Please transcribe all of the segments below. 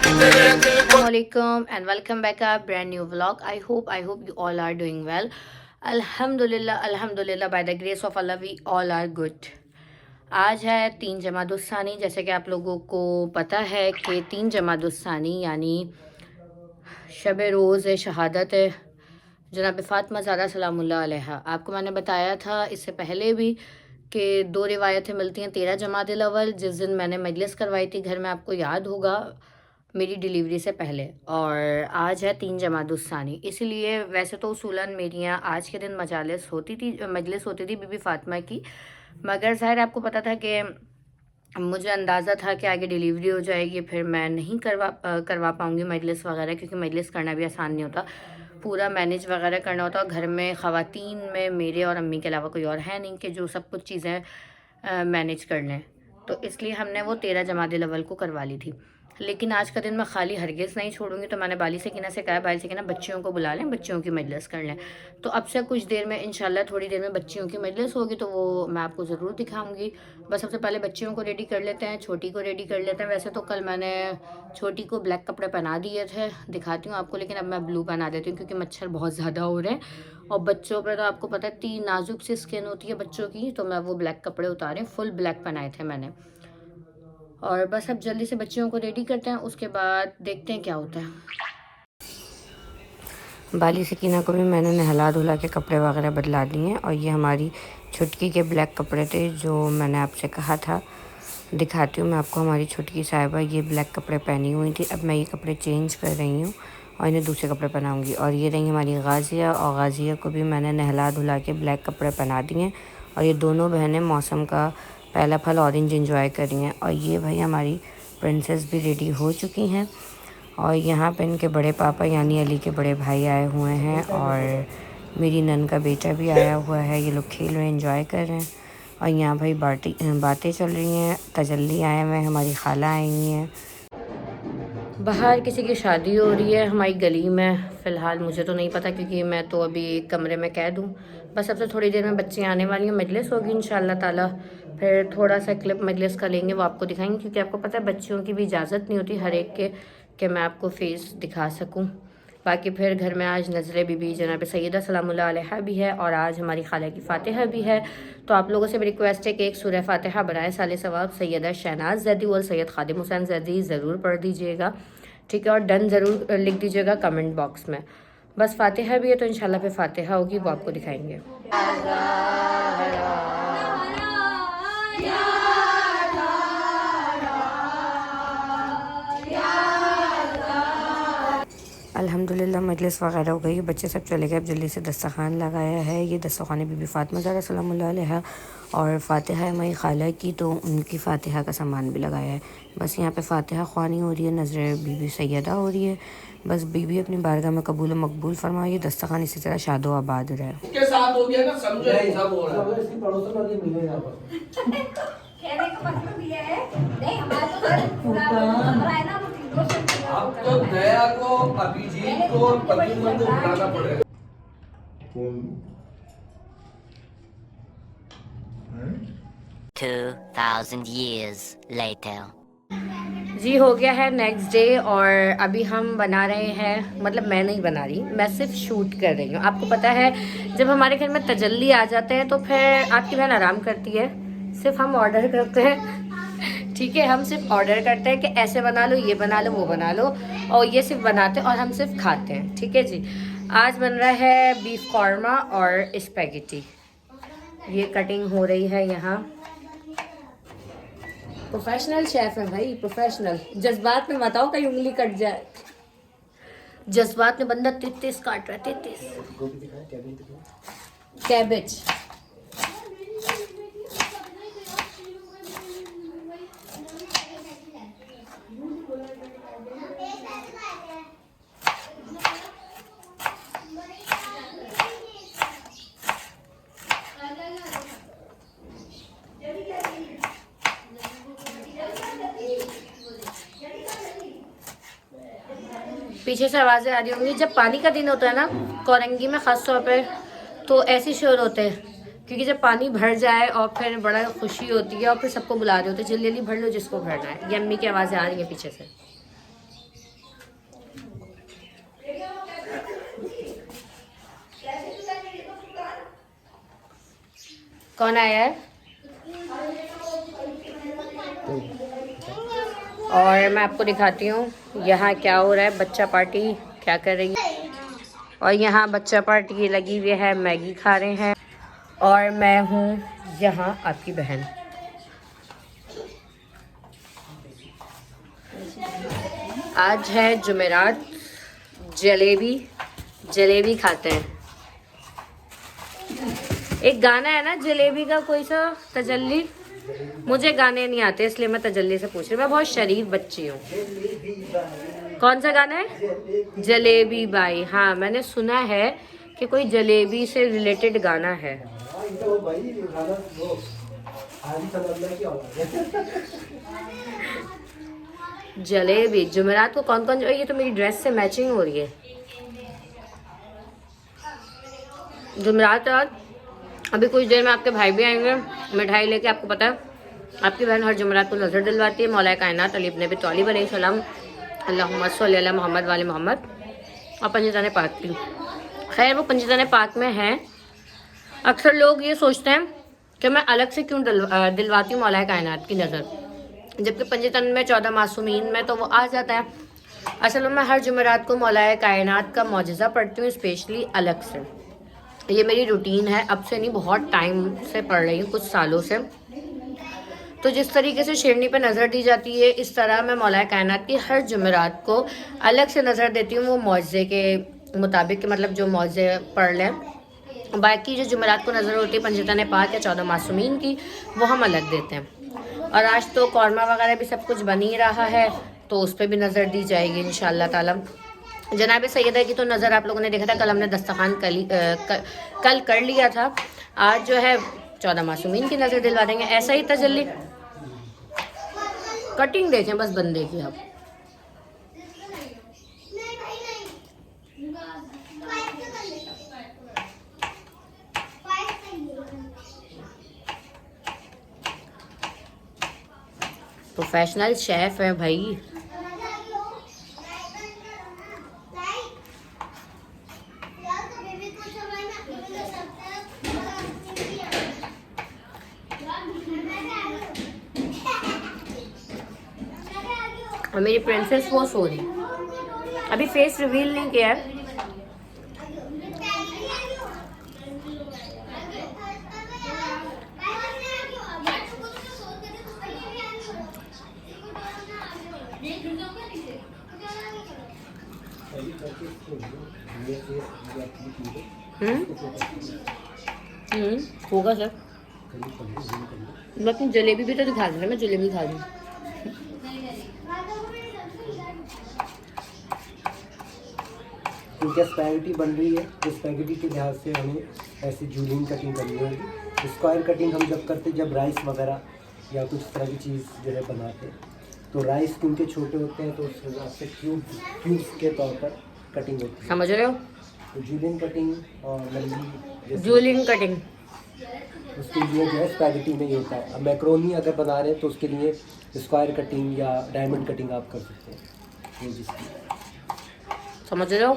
Assalamualaikum and welcome back to our brand new vlog. I hope you all are doing well. Alhamdulillah by the grace of Allah we all are good. आज है 3 जमादुस्सानी। जैसे कि आप लोगों को पता है कि 3 जमादुस्सानी यानी शब रोज़ शहादत है जनाब फ़ातिमा ज़हरा सलामुल्लाह अलैहा। आपको मैंने बताया था इससे पहले भी कि 2 रिवायतें मिलती हैं 13 जमादिल अव्वल, जिस दिन मैंने मजलिस करवाई थी घर में, आपको याद होगा मेरी डिलीवरी से पहले, और आज है 3 जमादुस्सानी। इसीलिए वैसे तो उसूलन मेरी यहाँ आज के दिन मजलिस होती थी बीबी फ़ातिमा की, मगर ज़ाहिर आपको पता था कि मुझे अंदाज़ा था कि आगे डिलीवरी हो जाएगी, फिर मैं नहीं करवा पाऊँगी मजलिस वगैरह, क्योंकि मजलिस करना भी आसान नहीं होता, पूरा मैनेज वगैरह करना होता। घर में ख़वातीन में मेरे और अम्मी के अलावा कोई और है नहीं कि जो सब कुछ चीज़ें मैनेज कर लें, तो इसलिए हमने वो 13 जमादिल अव्वल को करवा ली थी। लेकिन आज का दिन मैं खाली हरगिज़ नहीं छोड़ूंगी, तो मैंने बाली सकीना से कहा, बाली सकीना बच्चियों को बुला लें, बच्चियों की मजलिस कर लें। तो अब से कुछ देर में इंशाल्लाह थोड़ी देर में बच्चियों की मजलिस होगी, तो वो मैं आपको ज़रूर दिखाऊंगी। बस सबसे पहले बच्चियों को रेडी कर लेते हैं, छोटी को रेडी कर लेते हैं। वैसे तो कल मैंने छोटी को ब्लैक कपड़े पहना दिए थे, दिखाती हूँ आपको, लेकिन अब मैं ब्लू पहना देती हूँ क्योंकि मच्छर बहुत ज़्यादा हो रहे हैं और बच्चों पर तो आपको पता है इतनी नाजुक सी स्किन होती है बच्चों की, तो मैं वो ब्लैक कपड़े उतारे, फुल ब्लैक पहनाए थे मैंने। और बस अब जल्दी से बच्चियों को रेडी करते हैं, उसके बाद देखते हैं क्या होता है। बाली सकीना को भी मैंने नहला धुला के कपड़े वगैरह बदला दिए, और ये हमारी छुटकी के ब्लैक कपड़े थे जो मैंने आपसे कहा था। दिखाती हूँ मैं आपको, हमारी छुटकी साहिबा ये ब्लैक कपड़े पहनी हुई थी। अब मैं ये कपड़े चेंज कर रही हूँ और इन्हें दूसरे कपड़े पहनाऊँगी। और ये रही हमारी गाजिया, और गाजिया को भी मैंने नहला धुला के ब्लैक कपड़े पहना दिए। और ये दोनों बहनें मौसम का पहला फल ऑरेंज एंजॉय कर रही हैं। और ये भाई हमारी प्रिंसेस भी रेडी हो चुकी हैं, और यहाँ पे इनके बड़े पापा यानी अली के बड़े भाई आए हुए हैं, और मेरी नन का बेटा भी आया हुआ है। ये लोग खेल रहे हैं, एंजॉय कर रहे हैं। और यहाँ भाई बातें चल रही हैं, तजल्ली आए हुए हैं, हमारी खाला आई हुई हैं। बाहर किसी की शादी हो रही है हमारी गली में, फ़िलहाल मुझे तो नहीं पता क्योंकि मैं तो अभी एक कमरे में कैद हूँ। बस अब से थोड़ी देर में बच्चे आने वाली हैं, मजलिस होगी इंशाल्लाह ताला, फिर थोड़ा सा क्लिप मजलिस का लेंगे, वो आपको दिखाएंगे, क्योंकि आपको पता है बच्चियों की भी इजाज़त नहीं होती हर एक के कि मैं आपको फेस दिखा सकूँ। बाकी फिर घर में आज नज़र बीबी जनाब सैयदा सलामुल्लाह अलैहा भी है, और आज हमारी खाला की फ़ातिहा भी है। तो आप लोगों से भी रिक्वेस्ट है कि एक सूरह फ़ातिहा बनाए साले सवाब सैयदा शहनाज जैदी और सैयद खादिम हुसैन जैदी ज़रूर पढ़ दीजिएगा, ठीक है, और डन ज़रूर लिख दीजिएगा कमेंट बॉक्स में। बस फ़ातिहा भी है तो इंशाल्लाह फिर फ़ातिहा होगी, वो आपको दिखाएंगे। अल्हम्दुलिल्लाह मजलिस वगैरह हो गई, बच्चे सब चले गए। अब जल्दी से दस्तरखान लगाया है। ये दस्तरखान बीबी फ़ातिमा ज़हरा सलामुल्लाह अलैहा और फ़ातिहा है हमारी खाला की, तो उनकी फ़ातिहा का सामान भी लगाया है। बस यहाँ पे फ़ातिहा ख़वानी हो रही है, नज़र बीबी सैयदा हो रही है। बस बीबी अपनी बारगाह में कबूल मकबूल फरमाइए, दस्तरखान इसी तरह शादो आबाद रहे। उसके साथ हो गया ना, समझो ऐसा बोल रहा है, इसकी पड़ोसन वाली मिले यहाँ पर। कहने का मतलब ये है, नहीं हमारा तो पूरा हमारा है ना, अब तो दया को, अभिजीत को और पतिमन को बुलाना पड़ेगा। 2000 years later. जी हो गया है नेक्स्ट डे, और अभी हम बना रहे हैं, मतलब मैं नहीं बना रही, मैं सिर्फ शूट कर रही हूँ। आपको पता है जब हमारे घर में तजल्ली आ जाते हैं तो फिर आपकी बहन आराम करती है, सिर्फ हम ऑर्डर करते हैं, ठीक है, हम सिर्फ ऑर्डर करते हैं कि ऐसे बना लो, ये बना लो, वो बना लो, और ये सिर्फ बनाते हैं और हम सिर्फ खाते हैं, ठीक है जी। आज बन रहा है बीफ कौरमा और स्पैगेटी, ये कटिंग हो रही है यहाँ। प्रोफेशनल शेफ है भाई, प्रोफेशनल। जज्बात में बताओ कहीं उंगली कट जाए, जज्बात में बंदा 33 काट रहा है, 33 कैबेज। पीछे से आवाज़ें आ रही होंगी, जब पानी का दिन होता है ना कोरंगी में ख़ास तौर पे, तो ऐसे शोर होते हैं, क्योंकि जब पानी भर जाए और फिर बड़ा खुशी होती है, और फिर सबको बुला रहे होते हैं जल्दी जल्दी भर लो जिसको भरना है। ये अम्मी की आवाज़ें आ रही हैं पीछे से। कौन आया है? और मैं आपको दिखाती हूँ यहाँ क्या हो रहा है। बच्चा पार्टी क्या कर रही है। और यहाँ बच्चा पार्टी लगी हुई है, मैगी खा रहे हैं। और मैं हूँ यहाँ आपकी बहन। आज है जुमेरात, जलेबी खाते हैं। एक गाना है ना जलेबी का, कोई सा तजल्ली। मुझे गाने नहीं आते इसलिए मैं तजल्ली से पूछ रही हूँ। मैं बहुत शरीफ बच्ची हूँ। कौन सा गाना है? जलेबी बाई। हाँ, मैंने सुना है कि कोई जलेबी से रिलेटेड गाना है। जलेबी जुमेरात को कौन कौन, ये तो मेरी ड्रेस से मैचिंग हो रही है। जुमेरात रात अभी कुछ देर में आपके भाई भी आएंगे मिठाई लेके। आपको पता है आपकी बहन हर जुमेरात को नजर दिलवाती है मौला कायनात अली इब्न अबी तालिब अलैहिस्सलाम अल्लाहुम्मा सल्ली अला मोहम्मद वाले मोहम्मद और पंजताने पाक की। खैर वो पंजताने पाक में है। अक्सर लोग ये सोचते हैं कि मैं अलग से क्यों दिलवाती हूँ मौला कायनात की नज़र, जबकि पंजतन में 14 मासूमीन में तो वो आ जाता है। असल में मैं हर जुमेरात को मौला कायनात का मौजज़ा पढ़ती हूँ, स्पेशली अलग से। ये मेरी रूटीन है, अब से नहीं, बहुत टाइम से पढ़ रही हूँ, कुछ सालों से। तो जिस तरीके से शेरनी पे नज़र दी जाती है, इस तरह मैं मौला कायनात की हर जुमेरात को अलग से नज़र देती हूँ, वो मौजज़े के मुताबिक कि मतलब जो मौजज़े पढ़ लें। बाकी जो जुमेरात को नज़र होती है पंजतन पाक या 14 मासूमीन की, वो हम अलग देते हैं। और आज तो कौरमा वगैरह भी सब कुछ बन ही रहा है, तो उस पर भी नज़र दी जाएगी इंशाअल्लाह ताला। जनाब सैयदा की तो नज़र आप लोगों ने देखा था, कल हमने दस्तरखान कल कर लिया था। आज जो है 14 मासूमीन की नज़र दिलवा देंगे। ऐसा ही तजल्ली। कटिंग देखें बस बंदे की। अब प्रोफेशनल शेफ है भाई। और मेरी प्रिंसेस वो सो रही, अभी फेस रिवील नहीं किया है। होगा सर, लेकिन जलेबी भी तो दिखा देना, मैं जलेबी खा दूँ। क्योंकि स्पैगेटी बन रही है, तो स्पैगेटी के लिहाज से हमें ऐसी जूलियन कटिंग करनी होगी। स्क्वायर कटिंग हम जब करते, जब राइस वगैरह या कुछ तरह की चीज़ जो है बनाते, तो राइस क्योंकि छोटे होते हैं तो उस हिसाब से क्यूब्स के तौर पर कटिंग होती है। समझ रहे हो? तो जूलियन कटिंग और लंबी जूलियन कटिंग उसके लिए जो है स्पैगेटी में ही होता है। अब मैक्रोनी अगर बना रहे हैं तो उसके लिए स्क्वायर कटिंग या डायमंड कटिंग आप कर सकते हैं। ये जिसकी समझ रहे हो,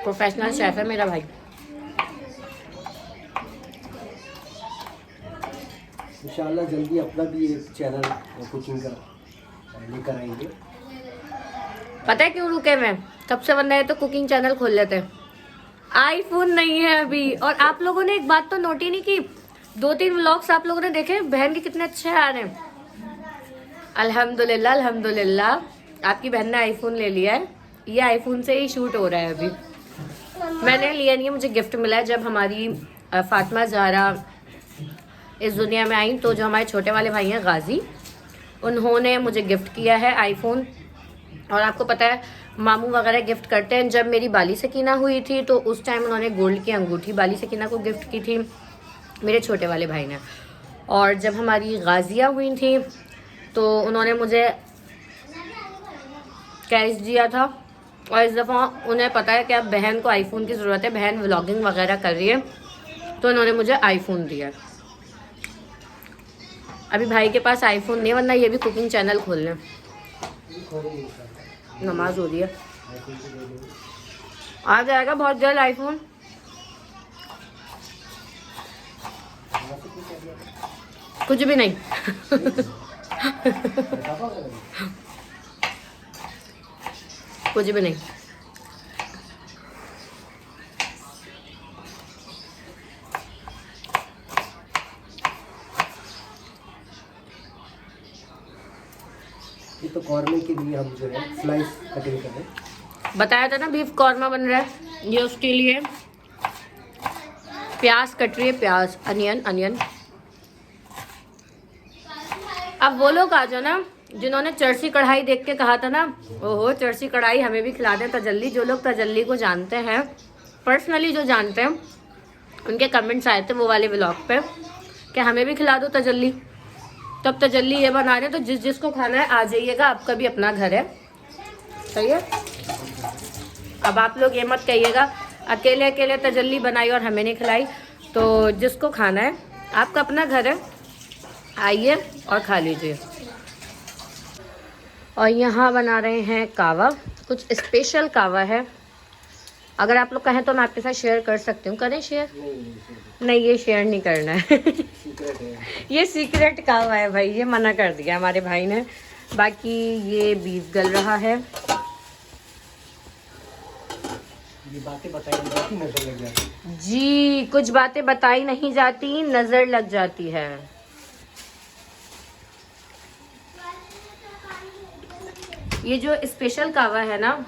प्रोफेशनल शेफ है मेरा भाई। इंशाल्लाह जल्दी अपना भी एक चैनल कुकिंग का लेकर आएंगे। पता है क्यों रुके मैं? सबसे वरना है तो कुकिंग चैनल खोल लेते हैं। आईफोन नहीं है अभी। और आप लोगों ने एक बात तो नोट ही नहीं की, 2-3 व्लॉग्स आप लोगों ने देखे बहन के कितने अच्छे आ रहे हैं। अल्हम्दुलिल्लाह अल्हम्दुलिल्लाह आपकी बहन ने आईफोन ले लिया है। ये आईफोन से ही शूट हो रहा है अभी। मैंने लिया नहीं है, मुझे गिफ्ट मिला है। जब हमारी फातिमा ज़हरा इस दुनिया में आई तो जो हमारे छोटे वाले भाई हैं गाजी, उन्होंने मुझे गिफ्ट किया है आईफोन। और आपको पता है मामू वगैरह गिफ्ट करते हैं। जब मेरी बाली सकीना हुई थी तो उस टाइम उन्होंने गोल्ड की अंगूठी बाली सकीना को गिफ्ट की थी, मेरे छोटे वाले भाई ने। और जब हमारी गाजियाँ हुई थी तो उन्होंने मुझे कैश दिया था। और इस दफ़ा उन्हें पता है कि अब बहन को आईफोन की ज़रूरत है, बहन व्लॉगिंग वगैरह कर रही है, तो उन्होंने मुझे आईफोन दिया। अभी भाई के पास आईफोन नहीं, वरना ये भी कुकिंग चैनल खोल लें। नमाज हो रही है, आ जाएगा बहुत जल्द आईफोन। कुछ भी नहीं। कुछ भी नहीं। ये तो कॉर्मे के लिए हम जो है स्लाइस कटिंग कर रहे हैं। बताया था ना बीफ कॉर्मा बन रहा है, ये उसके लिए प्याज कट रही है, प्याज, अनियन। अब वो लोग आ जाओ ना जिन्होंने चरसी कढ़ाई देख के कहा था ना, ओहो चरसी कढ़ाई हमें भी खिला दे तजल्ली। जो लोग तजल्ली को जानते हैं, पर्सनली जो जानते हैं, उनके कमेंट्स आए थे वो वाले व्लॉग पे कि हमें भी खिला दो तजल्ली। तब तजल्ली ये बना रहे हैं, तो जिसको खाना है आ जाइएगा, आपका भी अपना घर है, सही है। अब आप लोग ये मत कहिएगा अकेले अकेले तजल्ली बनाई और हमें नहीं खिलाई। तो जिसको खाना है, आपका अपना घर है, आइए और खा लीजिए। और यहाँ बना रहे हैं कावा, कुछ स्पेशल कावा है। अगर आप लोग कहें तो मैं आपके साथ शेयर कर सकती हूँ, करें शेयर? नहीं, ये शेयर नहीं करना है। ये सीक्रेट कावा है भाई, ये मना कर दिया हमारे भाई ने। बाकी ये बीफ गल रहा है। ये बातें बताई नहीं जाती, नजर लग जाती जी, कुछ बातें बताई नहीं जाती, नजर लग जाती है। ये जो स्पेशल कावा है ना,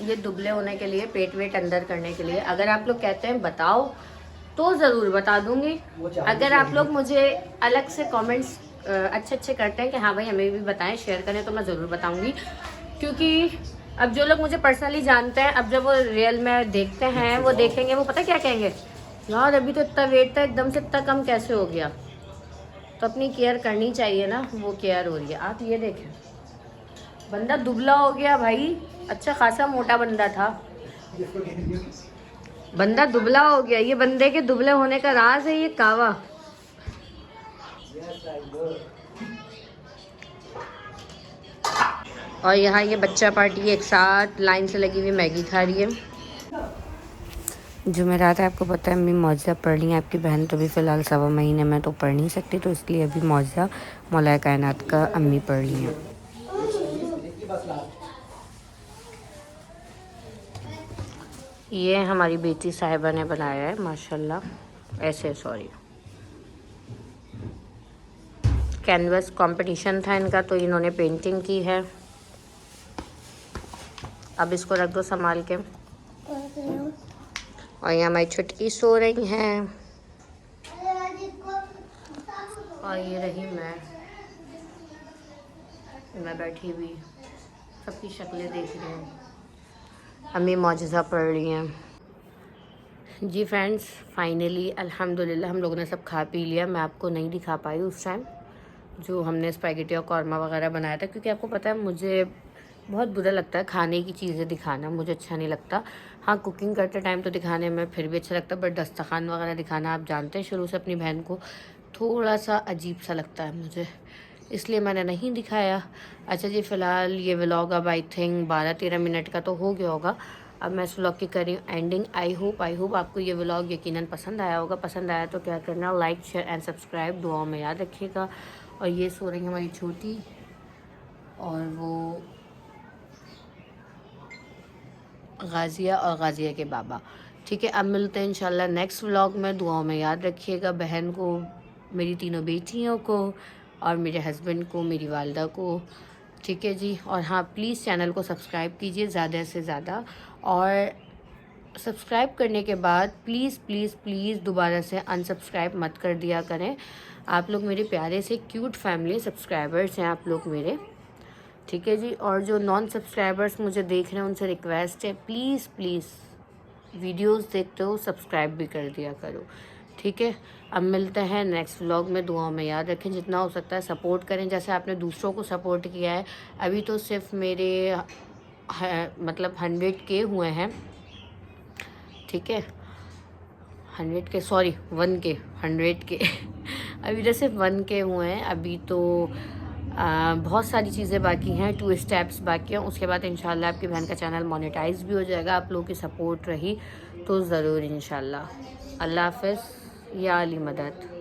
ये दुबले होने के लिए, पेट वेट अंदर करने के लिए। अगर आप लोग कहते हैं बताओ तो ज़रूर बता दूंगी। अगर आप लोग मुझे अलग से कमेंट्स अच्छे करते हैं कि हाँ भाई हमें भी बताएं, शेयर करें, तो मैं ज़रूर बताऊंगी। क्योंकि अब जो लोग मुझे पर्सनली जानते हैं, अब जब वो रियल में देखते हैं, वो देखेंगे, वो पता क्या कहेंगे, यार अभी तो इतना वेट था, एकदम से इतना कम कैसे हो गया। तो अपनी केयर करनी चाहिए ना, वो केयर हो रही है। आप ये देखें, बंदा दुबला हो गया भाई, अच्छा खासा मोटा बंदा था, बंदा दुबला हो गया। ये बंदे के दुबले होने का राज है ये कावा। और यहाँ ये बच्चा पार्टी एक साथ लाइन से लगी हुई मैगी खा रही है। जुमेरात है, आपको पता है अम्मी मौजा पढ़ रही है। आपकी बहन तो भी फ़िलहाल 1.25 महीने में तो पढ़ नहीं सकती, तो इसलिए अभी मौजा मौलाए कायनात का अम्मी पढ़ रही हैं। ये हमारी बेटी साहिबा ने बनाया है माशाल्लाह। ऐसे सॉरी, कैनवस कंपटीशन था इनका, तो इन्होंने पेंटिंग की है। अब इसको रख दो संभाल के। और यहाँ हमारी छुटकी सो रही हैं। और ये रही मैं बैठी हुई, सबकी शक्लें देख रही हूँ। अम्मी मौजज़ा पढ़ रही हैं। जी फ्रेंड्स, फाइनली अल्हम्दुलिल्लाह हम लोगों ने सब खा पी लिया। मैं आपको नहीं दिखा पाई उस टाइम जो हमने स्पैगेटी और कौरमा वगैरह बनाया था, क्योंकि आपको पता है मुझे बहुत बुरा लगता है खाने की चीज़ें दिखाना, मुझे अच्छा नहीं लगता। हाँ, कुकिंग करते टाइम तो दिखाने में फिर भी अच्छा लगता है, बट दस्तरखान वगैरह दिखाना, आप जानते हैं शुरू से अपनी बहन को, थोड़ा सा अजीब सा लगता है मुझे, इसलिए मैंने नहीं दिखाया। अच्छा जी, फ़िलहाल ये व्लॉग अब आई थिंक 12-13 मिनट का तो हो गया होगा। अब मैं इस व्लॉग की कर रही हूँ एंडिंग। आई होप आपको ये व्लॉग यकीनन पसंद आया होगा। पसंद आया तो क्या करना, लाइक शेयर एंड सब्सक्राइब, दुआओं में याद रखिएगा। और ये सो रही है हमारी छोटी, और वो गाज़िया और गाज़िया के बाबा। ठीक है, अब मिलते हैं इंशाल्लाह नेक्स्ट व्लॉग में। दुआओं में याद रखिएगा बहन को, मेरी तीनों बेटियों को, और मेरे हस्बैंड को, मेरी वालदा को। ठीक है जी, और हाँ प्लीज़ चैनल को सब्सक्राइब कीजिए ज़्यादा से ज़्यादा। और सब्सक्राइब करने के बाद प्लीज़ प्लीज़ प्लीज़ दोबारा से अनसब्सक्राइब मत कर दिया करें। आप लोग मेरे प्यारे से क्यूट फैमिली सब्सक्राइबर्स हैं आप लोग मेरे। ठीक है जी, और जो नॉन सब्सक्राइबर्स मुझे देख रहे हैं उनसे रिक्वेस्ट है, प्लीज़ प्लीज़ वीडियोस देखते हो सब्सक्राइब भी कर दिया करो। ठीक है, अब मिलते हैं नेक्स्ट व्लॉग में। दुआओं में याद रखें, जितना हो सकता है सपोर्ट करें, जैसे आपने दूसरों को सपोर्ट किया है। अभी तो सिर्फ मेरे मतलब 100K हुए हैं। ठीक है, 100K सॉरी 1K 100K अभी तो सिर्फ 1K हुए हैं। अभी तो बहुत सारी चीज़ें बाकी हैं, 2 स्टेप्स बाकी हैं। उसके बाद इंशाल्लाह आपकी बहन का चैनल मोनेटाइज भी हो जाएगा। आप लोगों की सपोर्ट रही तो ज़रूर इंशाल्लाह। अल्लाह हाफ़िज़, या अली मदद।